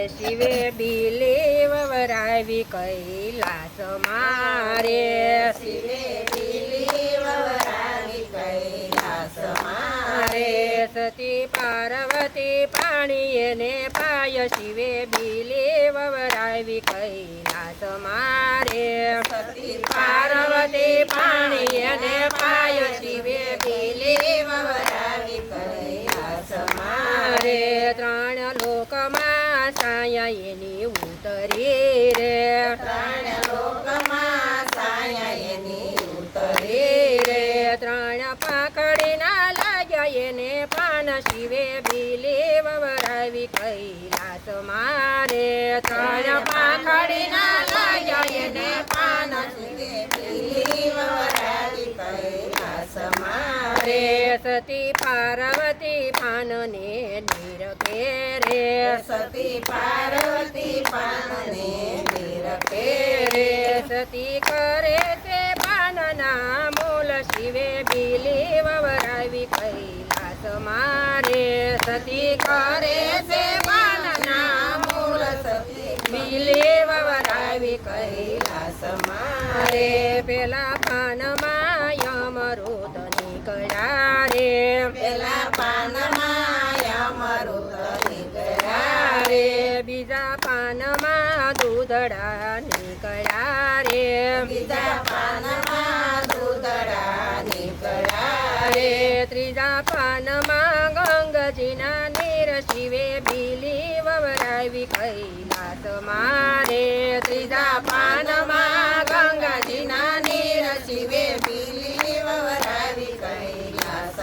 શિવે બિલી વવરાવી કૈલાસ મારે શિવે બિલી વવરાવી કૈલાસ મારે સતી પાર્વતી પાણીએ ને પાય શિવે બિલી વવરાવી કૈલાસ મારે સતી પાર્વતી પાણીએ ને પાય શિવે બિલી વવરાવી કૈલાસ મારે ત્રણ લોકમાં સાયા એની ઉતરી રે ત્રણ લોકમાં સાયા એની ઉતરી રે ત્રણ પાકડીના લાગ્યા એને પાન શિવે બિલી વવરાવી કૈલાસ મારે ત્રણ પાકડીના લાગ્યા એને પાન શિવે બિલી વવરાવી કૈલાસ મારે સતી પાર્વતી પાનને નિરખે રે સતી પાર્વતી પાનને નિરખે રે સતી કરે તે પાનના મૂલ શિવે બિલી વવરાવી કૈલાસ મારે સતી કરે તે પાનના મૂલ સતી બિલી વવરાવી કૈલાસ મારે પેલા પાનમાં યમરૂત નીકળ્યા રે પેલા પાનમાં અમૃત નીકળ્યા રે બીજા પાનમાં દૂધડા નીકળ્યા રે બીજા પાનમાં દૂધડા નીકળ્યા રે ત્રીજા પાનમાં ગંગજીના નીર શિવે બિલી વવરાવી કૈલાસ મારે ત્રીજા પાનમાં ગંગાજીના નીર શિવે બિલી વવરાવી કૈલાસ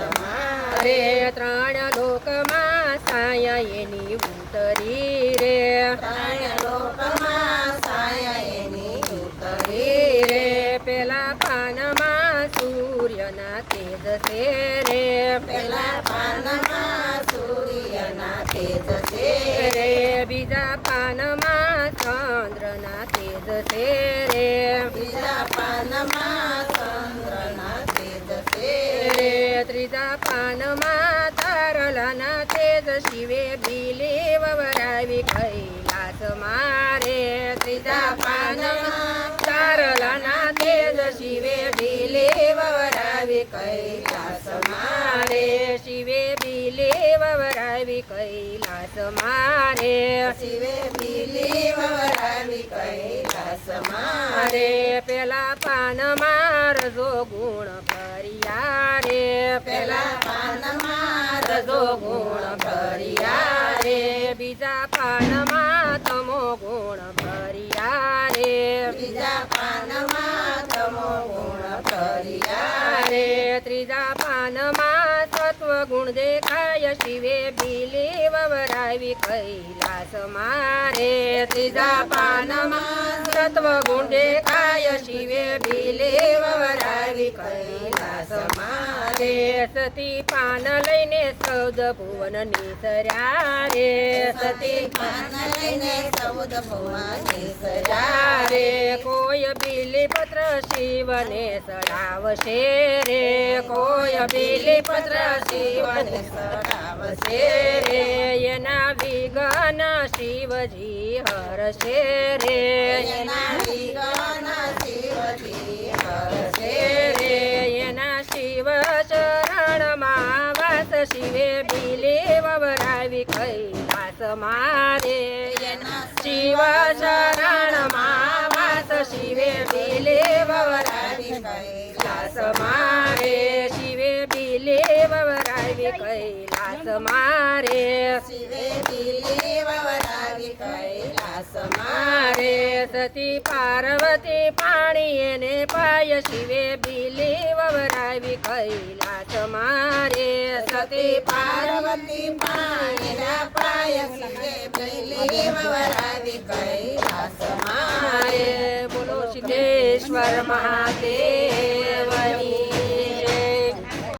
રે ત્રણ લોકમાં સાયા એની ઉતરી રે ત્રણ લોકમાં સાયા એની ઉતરી રે પેલા પાનમાં સૂર્યના તેજ છે રે પેલા પાનમાં સૂર્યના તેજ છે રે બીજા પાનમાં ચંદ્રના તેજ છે રે બીજા પાનમાં ચંદ્રના તેજ છે રે ત્રીજા પાનમાં તારલાના તેજ શિવે બિલી વવરાવી કૈલાસ મારે ત્રીજા પાનમાં તારલાના તેજ શિવે બિલી વવરાવી કૈલાસ મારે શિવે બિલી વવરાવી કૈલાસ મારે શિવે બિલી વવરાવી કૈલાસ મારે પેલા પાનમાં રજો ગુણ ભર્યા રે પેલા પાનમાં રજો ગુણ ભર્યા રે બીજા પાનમાં તમો ગુણ ભર્યા રે બીજા પાનમાં તમો ગુણ ભર્યા રે ત્રીજા પાનમાં સત્વ ગુણ દેખાય શિવે બિલી વવરાવી કૈલાસ મારે ત્રીજા પાનમાં સત્વ ગુણ દેખાય શિવે બિલી વવરાવી કૈલાસ મારે સતી પાન લઈને સૌદ ભુવન નિસર્યા રે સતી પાન લઈને સૌદ ભુવન નિસર્યા રે કોઈ બિલી પત્ર શિવને ચડાવશે રે કોઈ બિલી પત્ર શિવને ચડાવશે રે એના વિઘ્ન શિવજી હરશે રે એના વિઘ્ન શિવજી હરશે રે એના શિવ ચરણમાં વાસ શિવે બિલી વવરાવી કૈલાસ મારે એના શિવ ચરણમાં વાસ શિવે બિલી વવરાવી કૈલાસ મારે શિવે બિલી વવરાવી કૈલાસ મારે શિવે બિલી વવરાવી કૈલાસ મારે સતી પાર્વતી પાણી એને પાય શિવે બિલી વવરાવી કૈલાસ મારે સતી પાર્વતી પાણીના પાય શિવે બિલી વવરાવી કૈલાસ મારે બોલો સિદ્ધેશ્વર મહાદેવ